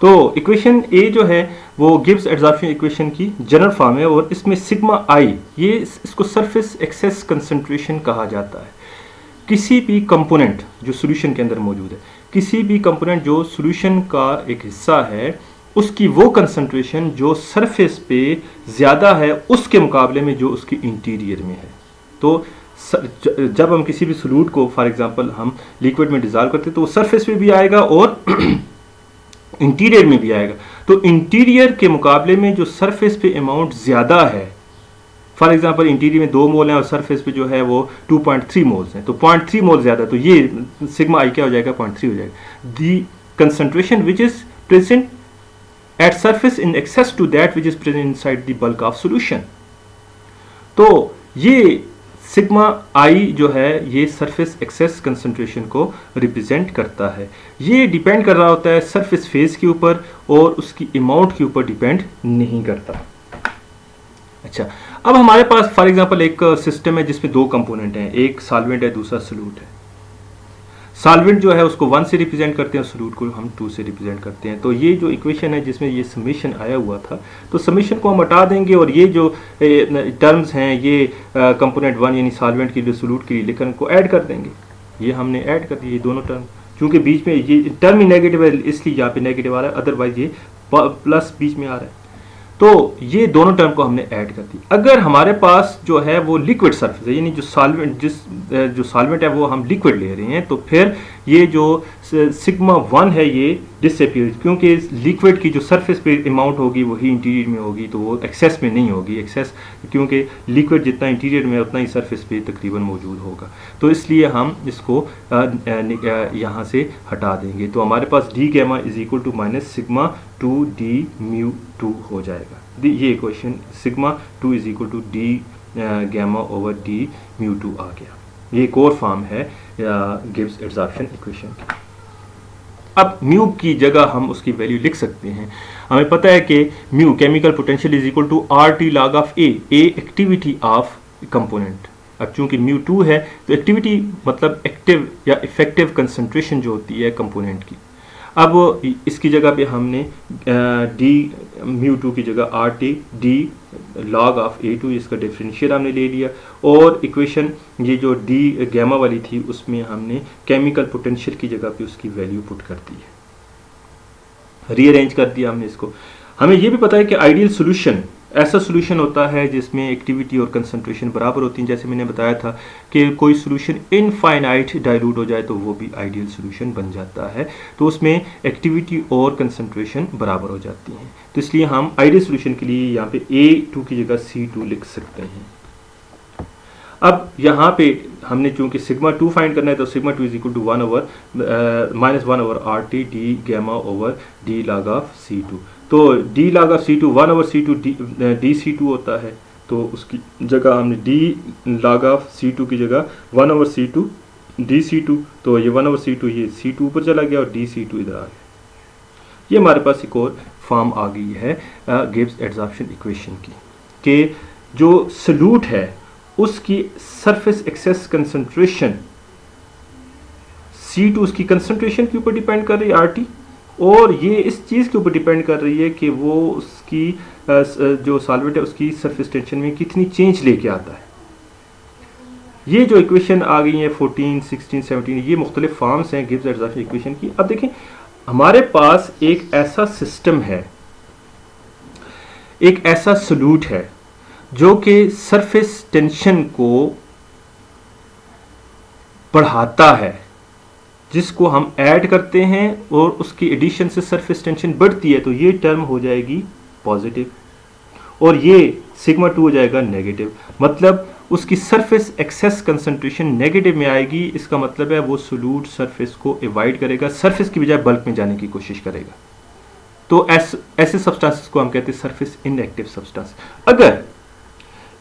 तो इक्वेशन ए जो है वो गिब्स एडजॉर्प्शन इक्वेशन की जनरल फॉर्म है और इसमें सिग्मा आई ये इसको सरफेस एक्सेस कंसंट्रेशन कहा जाता है। किसी भी कंपोनेंट जो सॉल्यूशन के अंदर मौजूद है, किसी भी कंपोनेंट जो सॉल्यूशन का एक हिस्सा है, उसकी वो कंसंट्रेशन जो सरफेस पे ज़्यादा है उसके मुकाबले में जो उसकी इंटीरियर में है। तो जब हम किसी भी सॉल्यूट को फॉर एग्जांपल हम लिक्विड में डिजॉल्व करते हैं तो वो सरफेस पे भी आएगा और इंटीरियर में भी आएगा। तो इंटीरियर के मुकाबले में जो सरफेस पे अमाउंट ज़्यादा है, फॉर एग्जांपल इंटीरियर में 2 मोल हैं और सरफेस पे जो है वो 2.3 मोल्स हैं, तो 0.3 मोल ज़्यादा, तो ये सिग्मा आई क्या हो जाएगा, 0.3 हो जाएगा। The concentration which is present at surface in excess to that which is present inside the bulk of solution. तो ये सिग्मा आई जो है ये सरफेस एक्सेस कंसंट्रेशन को रिप्रेजेंट करता है। ये डिपेंड कर रहा होता है सरफेस फेज के ऊपर और उसकी अमाउंट के ऊपर डिपेंड नहीं करता। अच्छा, अब हमारे पास फॉर एग्जांपल एक सिस्टम है जिसमें 2 कंपोनेंट हैं, एक सॉल्वेंट है दूसरा सॉल्यूट है। सॉल्वेंट जो है उसको 1 से रिप्रेजेंट करते हैं, सॉल्यूट को हम 2 से रिप्रेजेंट करते हैं। तो ये जो इक्वेशन है जिसमें ये समेशन आया हुआ था, तो समेशन को हम हटा देंगे और ये जो टर्म्स हैं ये कंपोनेंट 1 यानी सॉल्वेंट के लिए सॉल्यूट के लिए लिखकर इनको ऐड कर देंगे। ये हमने ऐड कर दिए, ये दोनों टर्म, क्योंकि बीच में ये टर्म ही नेगेटिव है इसलिए यहाँ पे नेगेटिव आ रहा है, अदरवाइज ये प्लस बीच में आ रहा है। तो ये दोनों टर्म को हमने ऐड कर दी। अगर हमारे पास जो है वो लिक्विड सरफेस है, यानी जो सॉल्वेंट है वो हम लिक्विड ले रहे हैं, तो फिर ये जो सिग्मा 1 है ये डिसअपीयर, क्योंकि लिक्विड की जो सरफेस पे अमाउंट होगी वही इंटीरियर में होगी, तो वो एक्सेस में नहीं होगी। एक्सेस क्योंकि लिक्विड जितना इंटीरियर में उतना ही सरफेस पे तकरीबन मौजूद होगा, तो इसलिए हम इसको यहाँ से हटा देंगे। तो हमारे पास d gamma is equal to minus sigma 2 d mu 2 हो जाएगा। ये equation sigma 2 is equal to d gamma over d mu 2 आ गया। ये एक और फॉर्म है गिब्स एडजॉर्प्शन इक्वेशन की। अब म्यू की जगह हम उसकी वैल्यू लिख सकते हैं। हमें पता है कि mu chemical potential is equal to R T log of a activity of component. अब चूंकि म्यू 2 है तो एक्टिविटी मतलब एक्टिव या इफेक्टिव कंसंट्रेशन जो होती है कंपोनेंट की। अब इसकी जगह पे हमने डी म्यू 2 की जगह are T D log of A2 इसका डिफरेंशियल हमने ले लिया, और इक्वेशन ये जो डी गैमा वाली थी उसमें हमने केमिकल पोटेंशियल की जगह पे उसकी वैल्यू पुट कर दी है, रीअरेंज कर दिया हमने इसको। हमें ये भी पता है कि आइडियल सोल्यूशन ऐसा सोल्यूशन होता है जिसमें एक्टिविटी और कंसंट्रेशन बराबर होती हैं। जैसे मैंने बताया था कि कोई सोल्यूशन इनफाइनाइट डाइल्यूट हो जाए तो वो भी आइडियल सोल्यूशन बन जाता है, तो उसमें एक्टिविटी और कंसंट्रेशन बराबर हो जाती हैं। तो इसलिए हम आइडियल सोल्यूशन के लिए यहाँ पे A2 की जगह C2 लिख सकते हैं। अब यहाँ पे हमने चूंकि सिग्मा 2 फाइंड करना है तो sigma 2 is equal to 1 over -1 over R T d gamma over d log of C2। तो d log of C2 1 over C2 d C2 होता है, तो उसकी जगह हमने डी लॉग ऑफ C2 की जगह 1 ओवर C2 डी C2, तो ये 1 ओवर C2 ये C2 ऊपर चला गया और डी C2 इधर आ गया। ये हमारे पास एक और फॉर्म आ गई है गिब्स एडजॉर्प्शन इक्वेशन की, कि जो सॉल्यूट है उसकी सरफेस एक्सेस कंसंट्रेशन C2 उसकी कंसंट्रेशन के ऊपर डिपेंड कर रही है RT, और ये इस चीज़ के ऊपर डिपेंड कर रही है कि वो उसकी जो सॉल्वेंट है उसकी सरफेस टेंशन में कितनी चेंज लेके आता है। ये जो इक्वेशन आ गई है 14, 16, 17 ये मुख्तलिफ फॉर्म्स हैं गिब्स एडजॉर्प्शन इक्वेशन की। अब देखें हमारे पास एक ऐसा सिस्टम है, एक ऐसा सॉल्यूट है जो कि सरफेस टेंशन को बढ़ाता है, जिसको हम ऐड करते हैं और उसकी एडिशन से सरफेस टेंशन बढ़ती है, तो ये टर्म हो जाएगी पॉजिटिव और ये सिग्मा 2 हो जाएगा नेगेटिव। मतलब उसकी सरफेस एक्सेस कंसंट्रेशन नेगेटिव में आएगी। इसका मतलब है वो सॉल्यूट सरफेस को अवॉइड करेगा, सरफेस की बजाय बल्क में जाने की कोशिश करेगा। तो ऐसे सब्सटेंसेस को हम कहते हैं सरफेस इनएक्टिव सब्सटेंस। अगर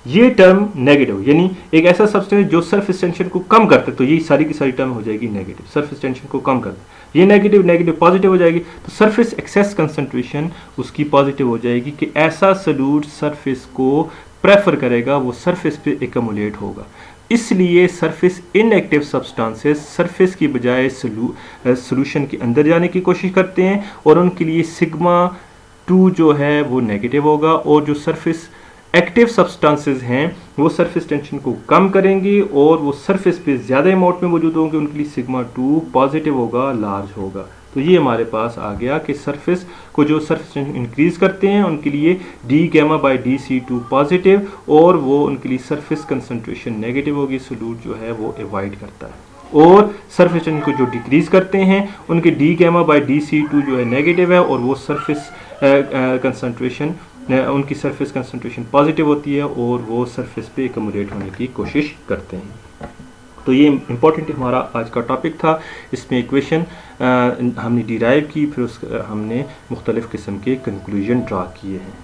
ये टर्म नेगेटिव यानी एक ऐसा सब्सटेंस जो सरफेस टेंशन को कम करता है, तो ये सारी की सारी टर्म हो जाएगी नेगेटिव, सरफेस टेंशन को कम करता है। ये नेगेटिव नेगेटिव पॉजिटिव हो जाएगी, तो सरफेस एक्सेस कंसंट्रेशन उसकी पॉजिटिव हो जाएगी कि ऐसा सॉल्यूट सरफेस को प्रेफर करेगा, वो सरफेस पे एकमुलेट होगा। इसलिए सरफेस इनएक्टिव सब्सटेंसेस सरफेस की बजाय सॉल्यूशन के अंदर जाने की कोशिश करते हैं और उनके लिए सिग्मा 2 जो है वो नेगेटिव होगा, और जो सरफेस एक्टिव सब्सटेंसेस हैं वो सरफेस टेंशन को कम करेंगे और वो सरफेस पे ज़्यादा अमाउंट में मौजूद होंगे, उनके लिए सिग्मा 2 पॉजिटिव होगा, लार्ज होगा। तो ये हमारे पास आ गया कि सरफेस को जो सरफेस टेंशन इंक्रीज करते हैं उनके लिए d gamma by d C 2 positive, और वो उनके लिए सरफेस कंसंट्रेशन नेगेटिव होगी, सोल्यूट जो है वो अवॉइड करता है। और सरफेस टेंशन को जो डिक्रीज करते हैं उनके d gamma by d C 2 जो है नेगेटिव है, और वो सरफेस कंसंट्रेशन उनकी सरफेस कंसंट्रेशन पॉजिटिव होती है और वो सरफेस पे एकमोडेट होने की कोशिश करते हैं। तो ये इम्पॉर्टेंट हमारा आज का टॉपिक था। इसमें इक्वेशन हमने डिराइव की, फिर हमने मुख्तलिफ़ किस्म के कंक्लूजन ड्रा किए हैं।